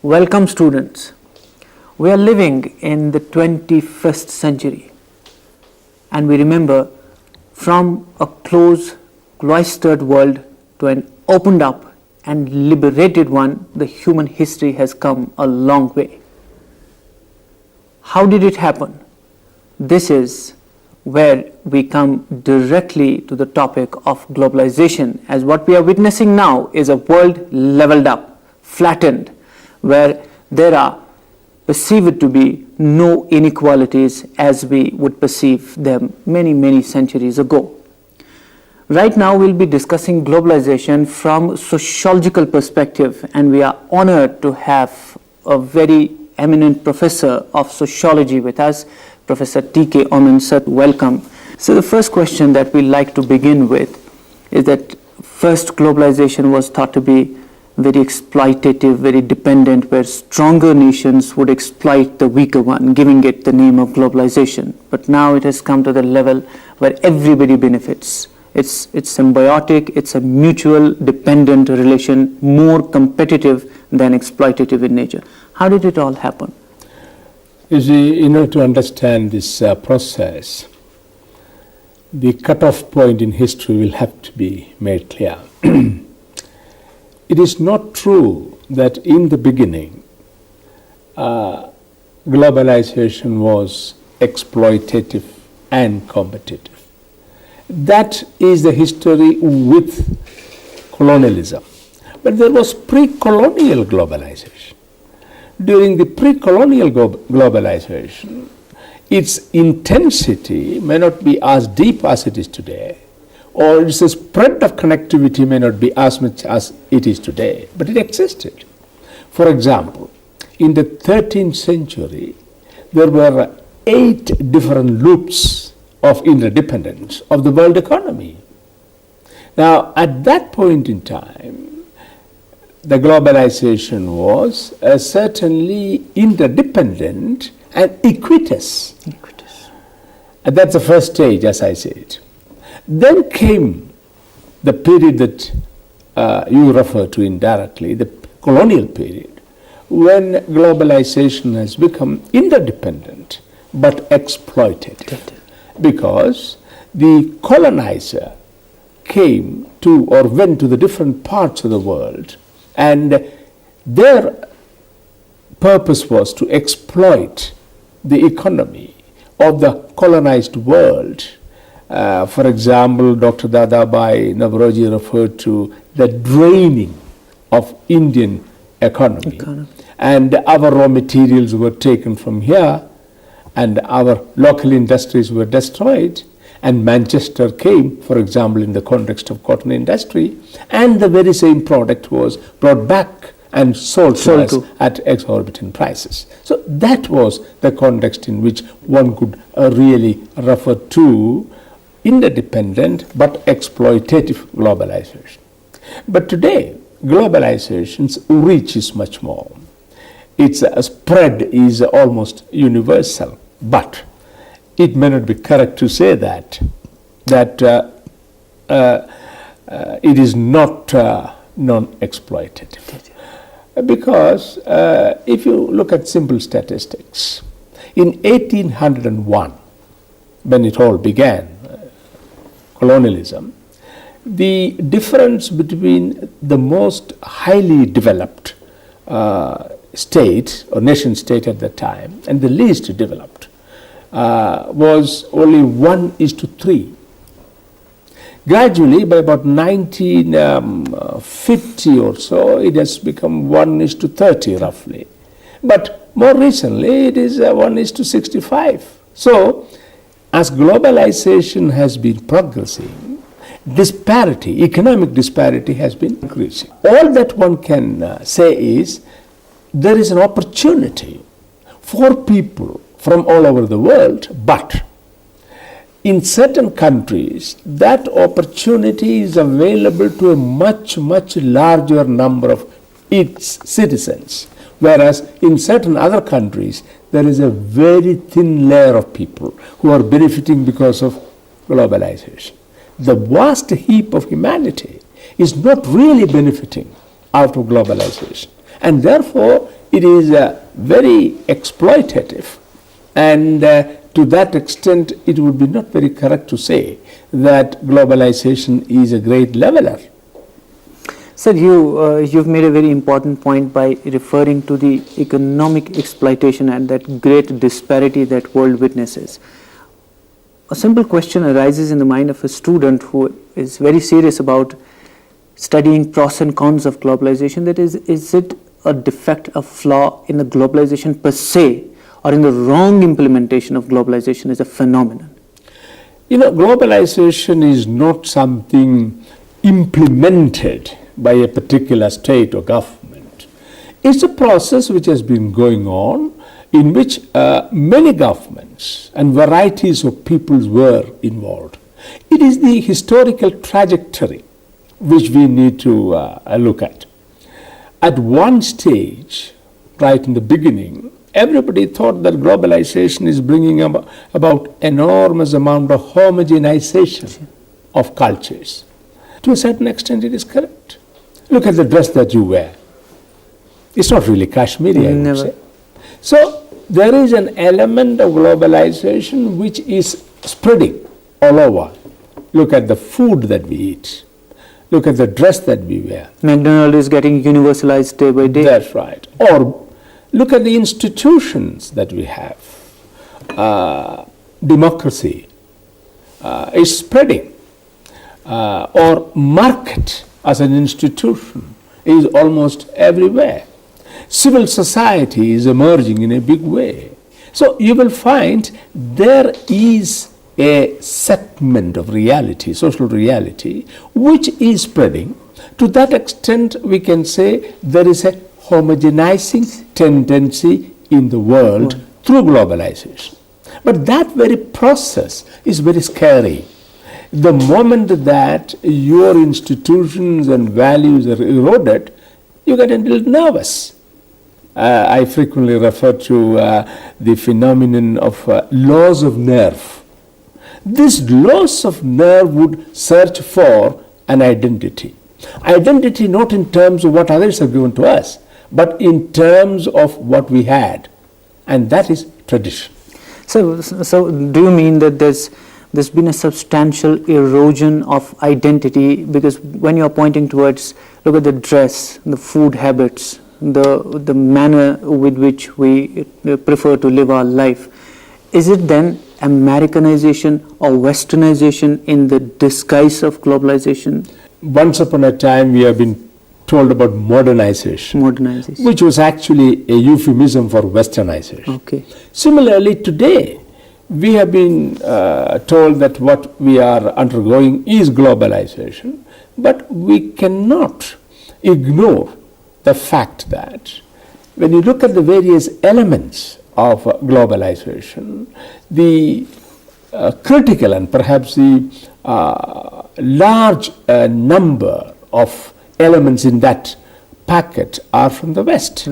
Welcome students. We are living in the 21st century and we remember from a closed, cloistered world to an opened up and liberated one, the human history has come a long way. How did it happen? This is where we come directly to the topic of globalization, as what we are witnessing now is a world leveled up, flattened, where there are perceived to be no inequalities as we would perceive them many centuries ago. Right now we'll be discussing globalization from sociological perspective, and we are honored to have a very eminent professor of sociology with us, Professor T.K. Oman sir. Welcome. So the first question that we like to begin with is that first globalization was thought to be very exploitative, very dependent, where stronger nations would exploit the weaker one, giving it the name of globalization. But now it has come to the level where everybody benefits. It's symbiotic, it's a mutual dependent relation, more competitive than exploitative in nature. How did it all happen? You see, in order to understand this process, the cutoff point in history will have to be made clear. It is not true that in the beginning, globalization was exploitative and competitive. That is the history with colonialism. But there was pre-colonial globalization. During the pre-colonial globalization, its intensity may not be as deep as it is today, or its spread of connectivity may not be as much as it is today, but it existed. For example, in the 13th century, there were 8 different loops of interdependence of the world economy. Now, at that point in time, the globalization was certainly interdependent and equitous. And that's the first stage, as I said. Then came the period that you refer to indirectly, the colonial period, when globalization has become interdependent but exploited. Because the colonizer came to or went to the different parts of the world, and their purpose was to exploit the economy of the colonized world. For example, Dr. Dadabhai Naoroji referred to the draining of Indian economy. And our raw materials were taken from here, and our local industries were destroyed, and Manchester came, for example, in the context of cotton industry, and the very same product was brought back and sold to us at exorbitant prices. So that was the context in which one could really refer to interdependent but exploitative globalization. But today, globalization's reach is much more. Its spread is almost universal, but it may not be correct to say that it is not non-exploitative. Because if you look at simple statistics, in 1801, when it all began, colonialism, the difference between the most highly developed state or nation state at the time and the least developed was only 1:3. Gradually, by about 1950 or so, it has become 1:30 roughly. But more recently, it is 1:65. So, as globalization has been progressing, disparity, economic disparity has been increasing. All that one can say is there is an opportunity for people from all over the world, but in certain countries, that opportunity is available to a much larger number of its citizens. Whereas in certain other countries, there is a very thin layer of people who are benefiting because of globalization. The vast heap of humanity is not really benefiting out of globalization. And therefore, it is very exploitative. And to that extent, it would be not very correct to say that globalization is a great leveler. Sir, you've made a very important point by referring to the economic exploitation and that great disparity that world witnesses. A simple question arises in the mind of a student who is very serious about studying pros and cons of globalization. That is it a defect, a flaw in the globalization per se, or in the wrong implementation of globalization as a phenomenon? You know, globalization is not something implemented by a particular state or government. It's a process which has been going on, in which many governments and varieties of peoples were involved. It is the historical trajectory which we need to look at. At one stage, right in the beginning, everybody thought that globalization is bringing about enormous amount of homogenization of cultures. To a certain extent, it is correct. Look at the dress that you wear. It's not really Kashmiri, I would say. So there is an element of globalization which is spreading all over. Look at the food that we eat. Look at the dress that we wear. McDonald's is getting universalized day by day. That's right. Or look at the institutions that we have. Democracy is spreading. Or market as an institution is almost everywhere. Civil society is emerging in a big way. So you will find there is a segment of reality, social reality, which is spreading. To that extent, we can say there is a homogenizing tendency in the world through globalization. But that very process is very scary. The moment that your institutions and values are eroded, you get a little nervous. I frequently refer to the phenomenon of loss of nerve. This loss of nerve would search for an identity. Identity not in terms of what others have given to us, but in terms of what we had. And that is tradition. So do you mean that there's been a substantial erosion of identity? Because when you're pointing towards, look at the dress, the food habits, the manner with which we prefer to live our life, is it then Americanization or Westernization in the disguise of globalization? Once upon a time, we have been told about modernization, which was actually a euphemism for Westernization. Okay. Similarly, today, we have been told that what we are undergoing is globalization, but we cannot ignore the fact that when you look at the various elements of globalization, the critical and perhaps the large number of elements in that packet are from the West.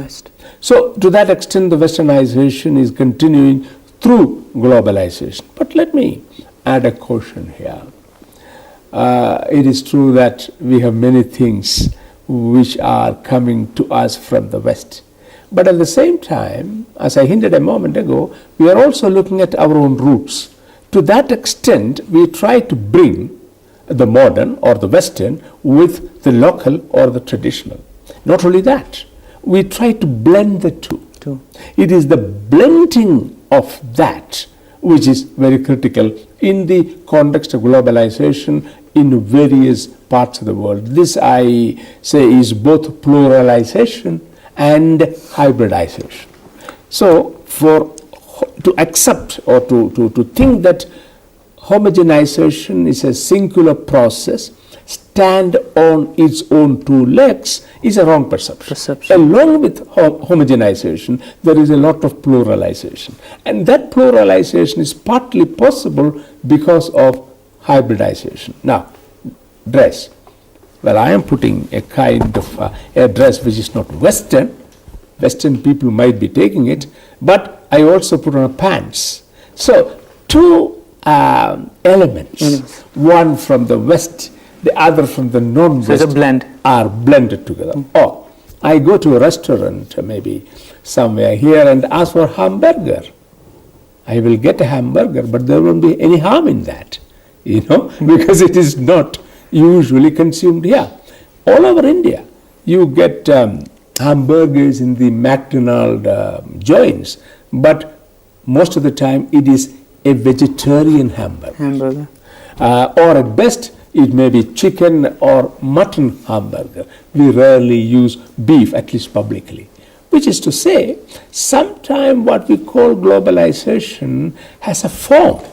So to that extent, the Westernization is continuing through globalization. But let me add a caution here. It is true that we have many things which are coming to us from the West. But at the same time, as I hinted a moment ago, we are also looking at our own roots. To that extent, we try to bring the modern or the Western with the local or the traditional. Not only that, we try to blend the two. It is the blending of that which is very critical in the context of globalization in various parts of the world. This, I say, is both pluralization and hybridization. So to accept or to think that homogenization is a singular process, stand on its own two legs, is a wrong perception. Along with homogenization, there is a lot of pluralization. And that pluralization is partly possible because of hybridization. Now, dress. Well, I am putting a kind of a dress which is not Western. Western people might be taking it, but I also put on pants. So, two elements, one from the West, the other from the non-West, blend, are blended together. Or I go to a restaurant, maybe somewhere here, and ask for a hamburger. I will get a hamburger, but there won't be any harm in that, because it is not usually consumed here. All over India, you get hamburgers in the McDonald's joints, but most of the time it is a vegetarian hamburger. Or at best, it may be chicken or mutton hamburger. We rarely use beef, at least publicly. Which is to say, sometimes what we call globalization has a form,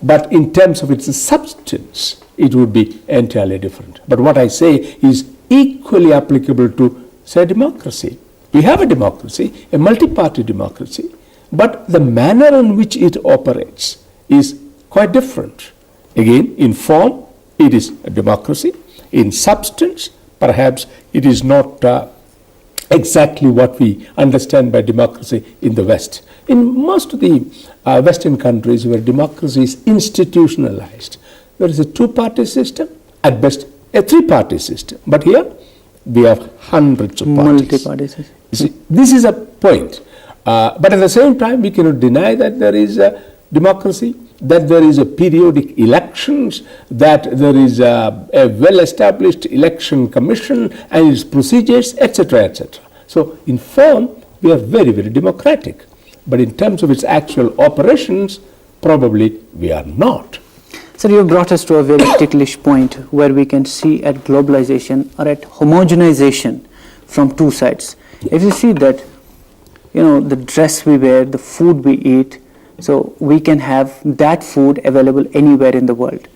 but in terms of its substance, it would be entirely different. But what I say is equally applicable to, say, democracy. We have a democracy, a multi-party democracy, but the manner in which it operates is quite different. Again, in form, it is a democracy. In substance, perhaps it is not exactly what we understand by democracy in the West. In most of the Western countries where democracy is institutionalized, there is a two-party system, at best a three-party system. But here, we have hundreds of parties. Multi-party system. See, this is a point. But at the same time, we cannot deny that there is a democracy, that there is a periodic elections, that there is a well-established election commission and its procedures, etc., etc. So, in form, we are very, very democratic. But in terms of its actual operations, probably we are not. Sir, you brought us to a very ticklish point where we can see at globalization or at homogenization from two sides. If you see that, the dress we wear, the food we eat, so we can have that food available anywhere in the world.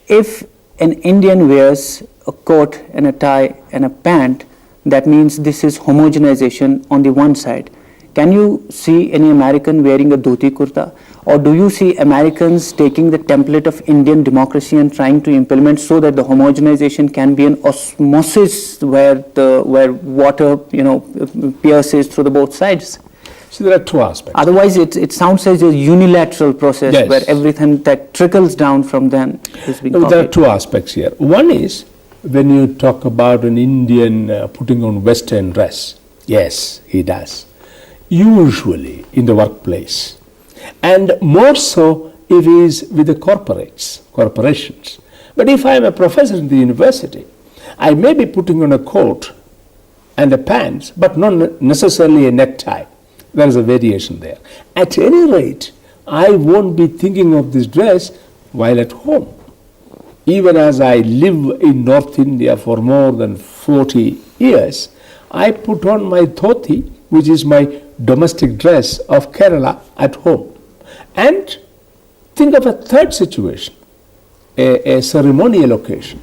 If an Indian wears a coat and a tie and a pant, that means this is homogenization on the one side. Can you see any American wearing a dhoti kurta? Or do you see Americans taking the template of Indian democracy and trying to implement so that the homogenization can be an osmosis where water, pierces through the both sides? So there are two aspects. Otherwise, it sounds as a unilateral process, yes, where everything that trickles down from them is being copied. There are two aspects here. One is when you talk about an Indian putting on Western dress. Yes, he does. Usually in the workplace. And more so it is with the corporations. But if I am a professor in the university, I may be putting on a coat and a pants, but not necessarily a necktie. There is a variation there. At any rate, I won't be thinking of this dress while at home. Even as I live in North India for more than 40 years, I put on my dhoti, which is my domestic dress of Kerala, at home. And think of a third situation, a ceremonial occasion,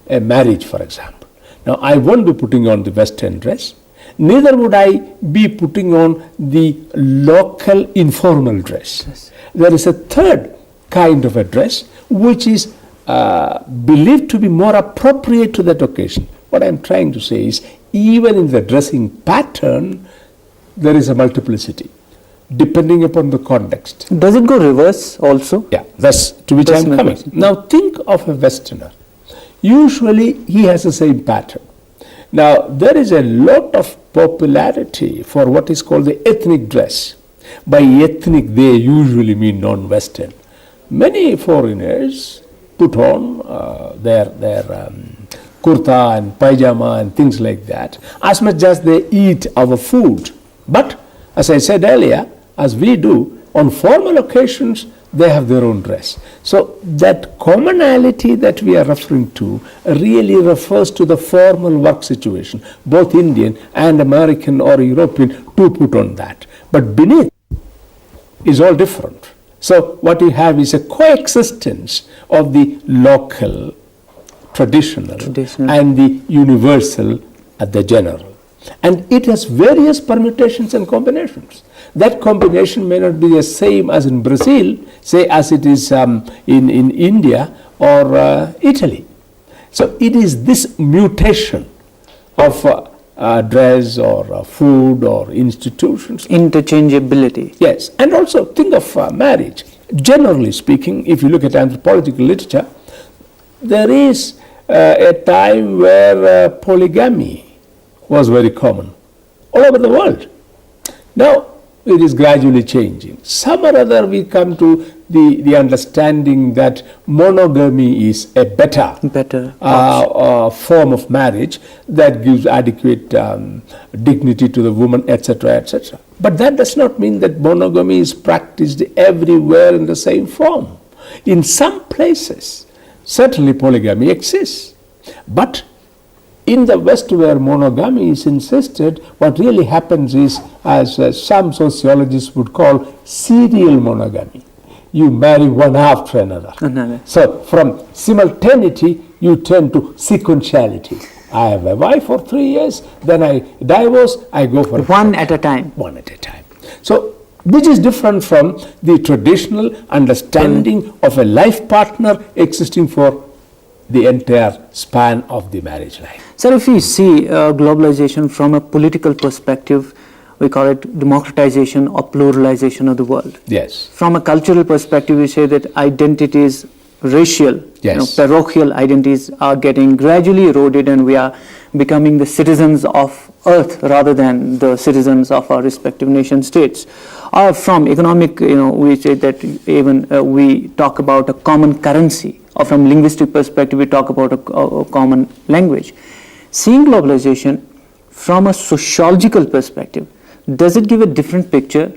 a marriage, for example. Now, I won't be putting on the Western dress. Neither would I be putting on the local informal dress. Yes. There is a third kind of a dress which is believed to be more appropriate to that occasion. What I'm trying to say is, even in the dressing pattern, there is a multiplicity, depending upon the context. Does it go reverse also? Yeah, that's to which I'm coming. Now, think of a Westerner. Usually, he has the same pattern. Now, there is a lot of popularity for what is called the ethnic dress. By ethnic, they usually mean non-Western. Many foreigners put on their kurta and pajama and things like that, as much as they eat our food. But, as I said earlier, as we do, on formal occasions, they have their own dress. So that commonality that we are referring to really refers to the formal work situation. Both Indian and American or European do put on that. But beneath is all different. So what you have is a coexistence of the local, traditional. And the universal at the general. And it has various permutations and combinations. That combination may not be the same as in Brazil, say as it is in India or Italy. So it is this mutation of dress or food or institutions. Interchangeability. Yes, and also think of marriage. Generally speaking, if you look at anthropological literature, there is a time where polygamy was very common all over the world. Now, it is gradually changing. Some or other we come to the understanding that monogamy is a better form of marriage that gives adequate dignity to the woman, etc., etc. But that does not mean that monogamy is practiced everywhere in the same form. In some places, certainly polygamy exists. But in the West, where monogamy is insisted, what really happens is, as some sociologists would call, serial monogamy. You marry one after another. So from simultaneity, you turn to sequentiality. I have a wife for 3 years, then I divorce, I go for one at a time. One at a time. So, which is different from the traditional understanding of a life partner existing for the entire span of the marriage life. Sir, if we see globalization from a political perspective, we call it democratization or pluralization of the world. Yes. From a cultural perspective, we say that identities, racial, parochial identities are getting gradually eroded, and we are becoming the citizens of earth rather than the citizens of our respective nation states. Or from economic, we say that even we talk about a common currency, or from linguistic perspective, we talk about a common language. Seeing globalization from a sociological perspective, does it give a different picture?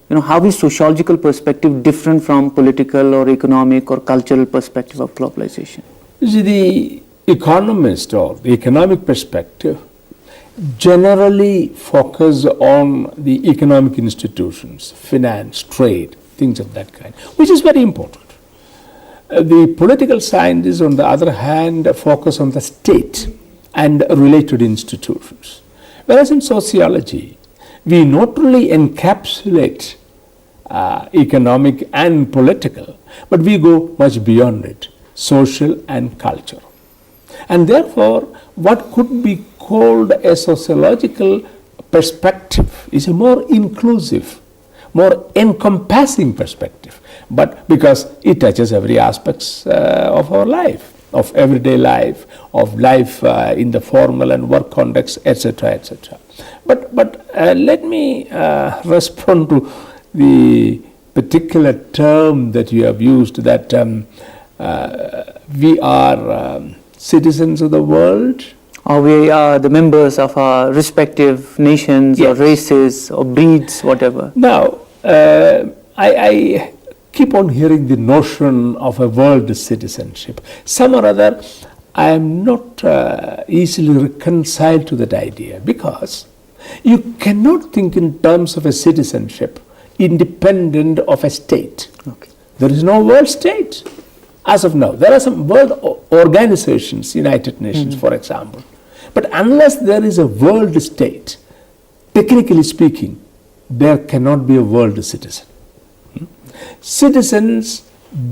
How is sociological perspective different from political or economic or cultural perspective of globalization? See, the economist or the economic perspective generally focus on the economic institutions, finance, trade, things of that kind, which is very important. The political scientists, on the other hand, focus on the state and related institutions. Whereas in sociology, we not only encapsulate economic and political, but we go much beyond it, social and cultural. And therefore, what could be called a sociological perspective is a more inclusive, more encompassing perspective, but because it touches every aspects of our life, of everyday life, of life in the formal and work context, etc., etc. But let me respond to the particular term that you have used, that we are citizens of the world. Or we are the members of our respective nations, or races or breeds, whatever. Now, I keep on hearing the notion of a world citizenship. Some or other, I am not easily reconciled to that idea, because you cannot think in terms of a citizenship independent of a state. Okay. There is no world state as of now. There are some world organizations, United Nations, for example. But unless there is a world state, technically speaking, there cannot be a world citizen. Citizens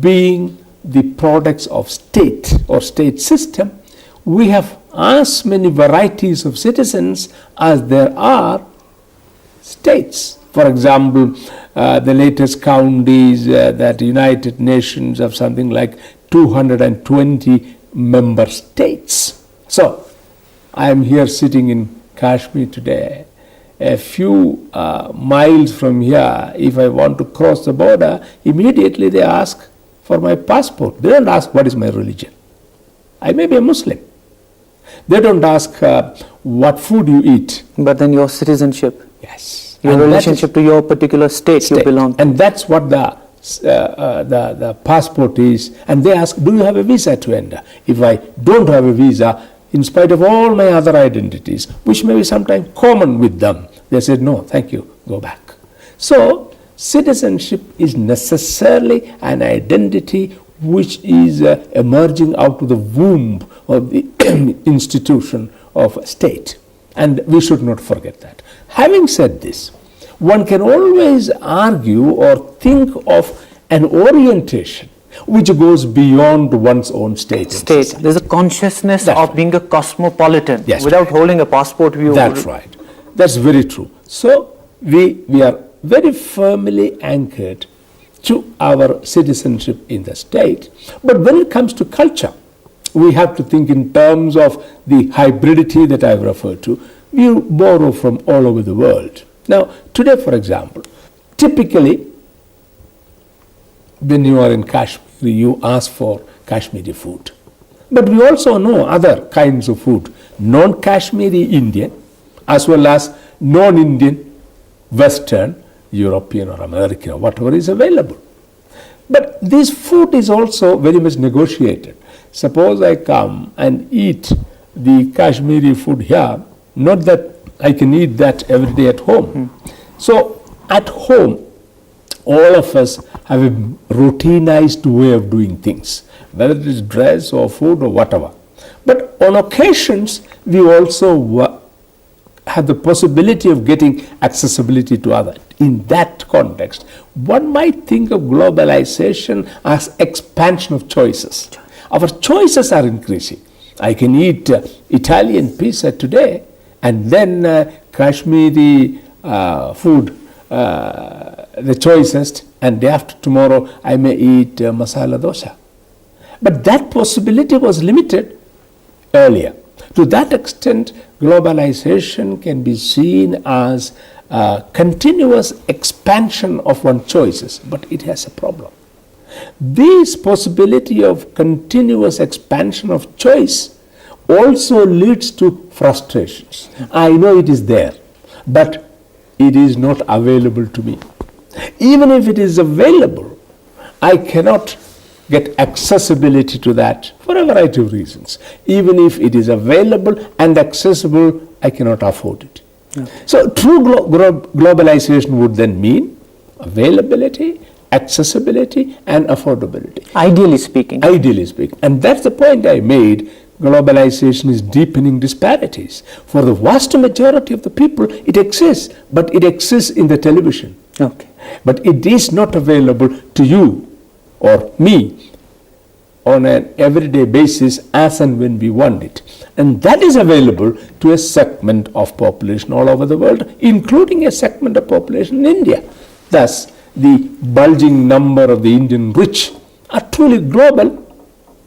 being the products of state or state system, we have as many varieties of citizens as there are states. For example, the latest count is that United Nations have something like 220 member states. So, I am here sitting in Kashmir today. A few miles from here, if I want to cross the border, immediately they ask for my passport. They don't ask what is my religion. I may be a Muslim. They don't ask what food you eat. But then your citizenship. Yes. Your relationship to your particular state you belong to. And that's what the passport is. And they ask, do you have a visa to enter? If I don't have a visa, in spite of all my other identities, which may be sometimes common with them, they said, no, thank you, go back. So, citizenship is necessarily an identity which is emerging out of the womb of the institution of state. And we should not forget that. Having said this, one can always argue or think of an orientation which goes beyond one's own state. There's a consciousness of being a cosmopolitan without holding a passport view. That's right. That's very true. So we are very firmly anchored to our citizenship in the state. But when it comes to culture, we have to think in terms of the hybridity that I've referred to. We borrow from all over the world. Now, today, for example, typically, when you are in Kashmir, you ask for Kashmiri food. But we also know other kinds of food, non-Kashmiri Indian, as well as non-Indian, Western, European or American, or whatever is available. But this food is also very much negotiated. Suppose I come and eat the Kashmiri food here, not that I can eat that every day at home. So at home, all of us have a routinized way of doing things, whether it is dress or food or whatever. But on occasions, we also have the possibility of getting accessibility to others. In that context, one might think of globalization as expansion of choices. Our choices are increasing. I can eat Italian pizza today, and then Kashmiri food, the choicest, and day after tomorrow I may eat masala dosa. But that possibility was limited earlier. To that extent, globalization can be seen as continuous expansion of one's choices, but it has a problem. This possibility of continuous expansion of choice also leads to frustrations. I know it is there, but it is not available to me. Even if it is available, I cannot get accessibility to that for a variety of reasons. Even if it is available and accessible, I cannot afford it. Okay. So true globalization would then mean availability, accessibility, and affordability. Ideally speaking. Ideally speaking. And that's the point I made. Globalization is deepening disparities. For the vast majority of the people, it exists, but it exists in the television. Okay. But it is not available to you or me on an everyday basis as and when we want it. And that is available to a segment of population all over the world, including a segment of population in India. Thus, the bulging number of the Indian rich are truly global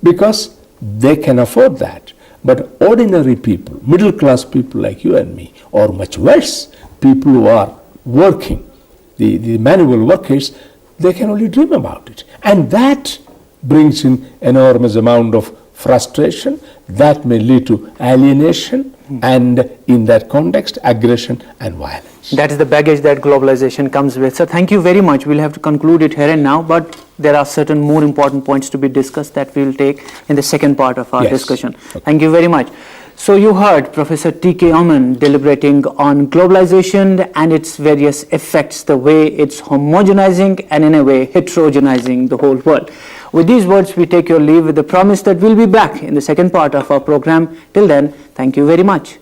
because they can afford that. But ordinary people, middle class people like you and me, or much worse, people who are working, the manual workers, they can only dream about it. And that brings in enormous amount of frustration that may lead to alienation and in that context, aggression and violence. That is the baggage that globalization comes with. So thank you very much. We'll have to conclude it here and now, but there are certain more important points to be discussed that we'll take in the second part of our discussion. Okay. Thank you very much. So you heard Professor T.K. Aman deliberating on globalization and its various effects, the way it's homogenizing and in a way heterogenizing the whole world. With these words, we take your leave with the promise that we'll be back in the second part of our program. Till then, thank you very much.